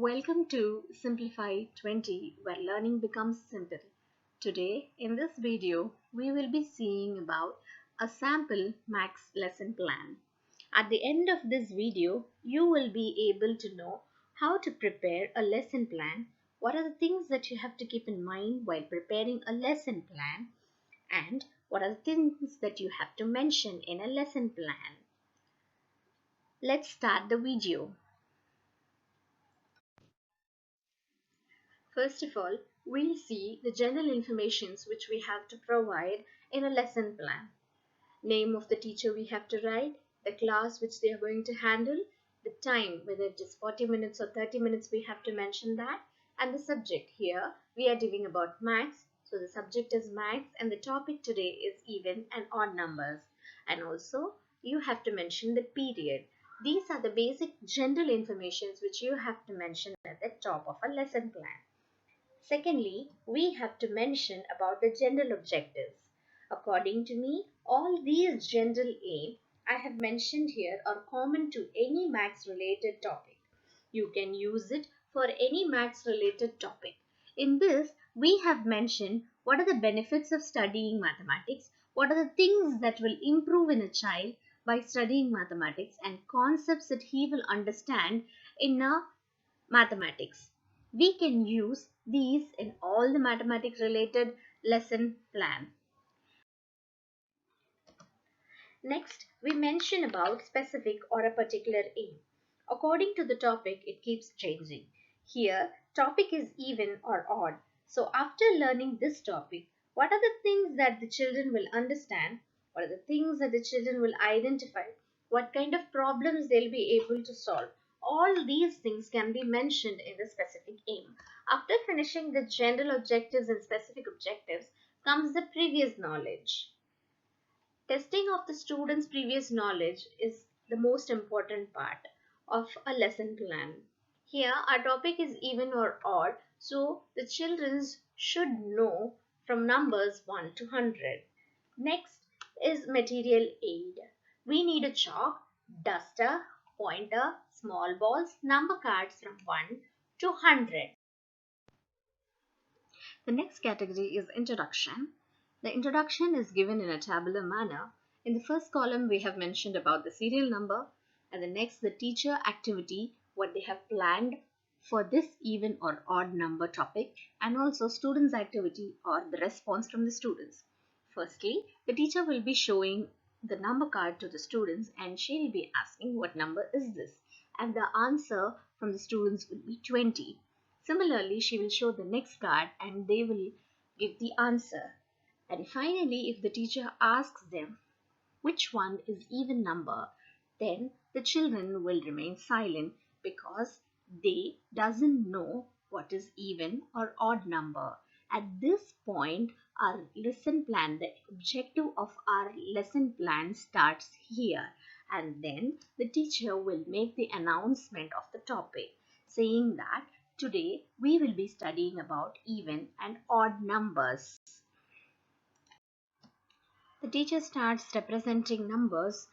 Welcome to Simplify 20, where learning becomes simple. Today, in this video, we will be seeing about a sample max lesson plan. At the end of this video, you will be able to know how to prepare a lesson plan, what are the things that you have to keep in mind while preparing a lesson plan, and what are the things that you have to mention in a lesson plan. Let's start the video. First of all, we'll see the general informations which we have to provide in a lesson plan. Name of the teacher we have to write, the class which they are going to handle, the time, whether it is 40 minutes or 30 minutes, we have to mention that, and the subject. Here we are dealing about maths, so the subject is maths and the topic today is even and odd numbers. And also you have to mention the period. These are the basic general informations which you have to mention at the top of a lesson plan. Secondly, we have to mention about the general objectives. According to me, all these general aim I have mentioned here are common to any maths related topic. You can use it for any maths related topic. In this, we have mentioned what are the benefits of studying mathematics, what are the things that will improve in a child by studying mathematics, and concepts that he will understand in a mathematics. We can use these in all the mathematics related lesson plan. Next, we mention about specific or a particular aim. According to the topic, it keeps changing. Here, topic is even or odd. So after learning this topic, what are the things that the children will understand? What are the things that the children will identify? What kind of problems they'll be able to solve? All these things can be mentioned in the specific aim. After finishing the general objectives and specific objectives comes the previous knowledge. Testing of the students' previous knowledge is the most important part of a lesson plan. Here our topic is even or odd, so the children should know from numbers 1 to 100. Next is material aid. We need a chalk, duster, pointer, small balls, number cards from 1 to 100. The next category is introduction. The introduction is given in a tabular manner. In the first column, we have mentioned about the serial number, and the next, the teacher activity, what they have planned for this even or odd number topic, and also students' activity or the response from the students. Firstly, the teacher will be showing the number card to the students, and she will be asking what number is this, and the answer from the students will be 20. Similarly, she will show the next card and they will give the answer. And finally, if the teacher asks them which one is even number, then the children will remain silent because they doesn't know what is even or odd number. At this point, our lesson plan, the objective of our lesson plan starts here, and then the teacher will make the announcement of the topic saying that today we will be studying about even and odd numbers. The teacher starts representing numbers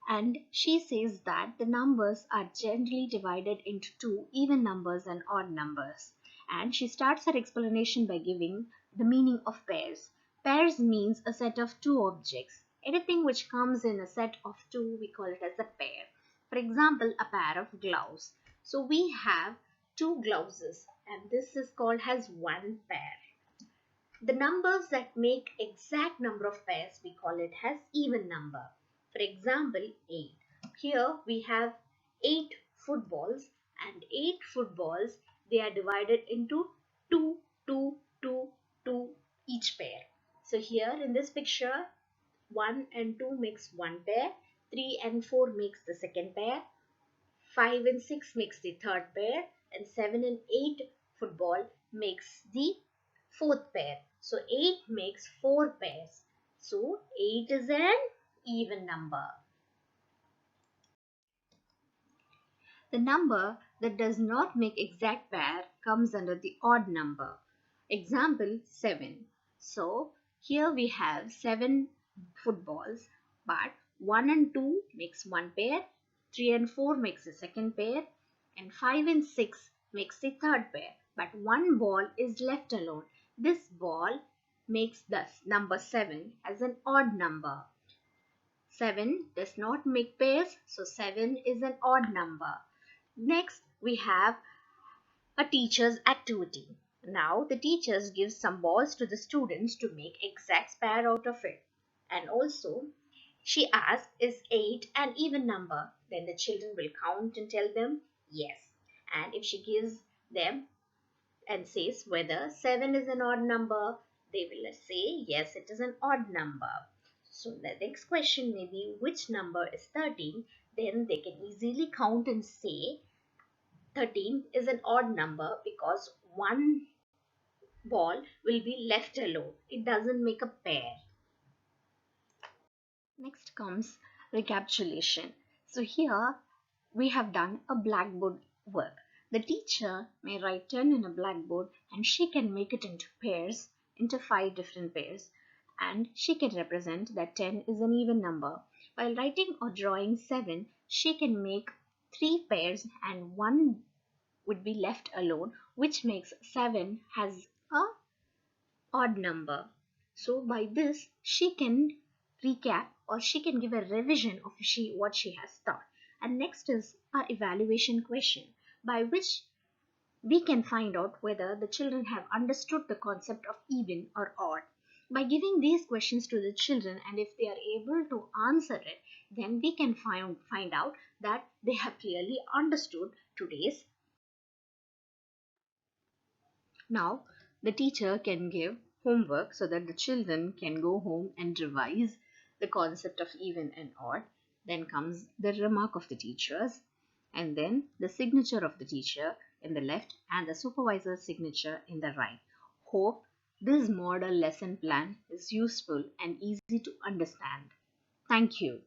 and she says that the numbers are generally divided into two, even numbers and odd numbers. And she starts her explanation by giving the meaning of pairs. Pairs means a set of two objects. Anything which comes in a set of two, we call it as a pair. For example, a pair of gloves. So we have two gloves and this is called as one pair. The numbers that make exact number of pairs, we call it as even number. For example, 8. Here we have 8 footballs, and 8 footballs, they are divided into 2, 2, 2, 2 each pair. So here in this picture, 1 and 2 makes one pair, 3 and 4 makes the second pair, 5 and 6 makes the third pair, and 7 and 8 football makes the fourth pair. So 8 makes 4 pairs. So 8 is an even number. The number that does not make exact pair comes under the odd number. Example 7. So here we have 7 footballs, but 1 and 2 makes one pair, 3 and 4 makes the second pair, and 5 and 6 makes the third pair, but one ball is left alone. This ball makes the number 7 as an odd number. 7 does not make pairs, so 7 is an odd number. Next, we have a teacher's activity. Now, the teachers give some balls to the students to make exact pair out of it. And also, she asks, is 8 an even number? Then the children will count and tell them yes. And if she gives them and says whether 7 is an odd number, they will say yes, it is an odd number. So the next question may be which number is 13? Then they can easily count and say 13 is an odd number because one ball will be left alone. It doesn't make a pair. Next comes recapitulation. So here we have done a blackboard work. The teacher may write 10 in a blackboard and she can make it into pairs, into 5 different pairs, and she can represent that 10 is an even number. While writing or drawing 7, she can make 3 pairs and one would be left alone, which makes 7 has a odd number. So by this she can recap or she can give a revision of what she has taught. And next is our evaluation question, by which we can find out whether the children have understood the concept of even or odd. By giving these questions to the children, and if they are able to answer it, then we can find out that they have clearly understood today's. Now, the teacher can give homework so that the children can go home and revise the concept of even and odd. Then comes the remark of the teachers, and then the signature of the teacher in the left and the supervisor's signature in the right. Hope this model lesson plan is useful and easy to understand. Thank you.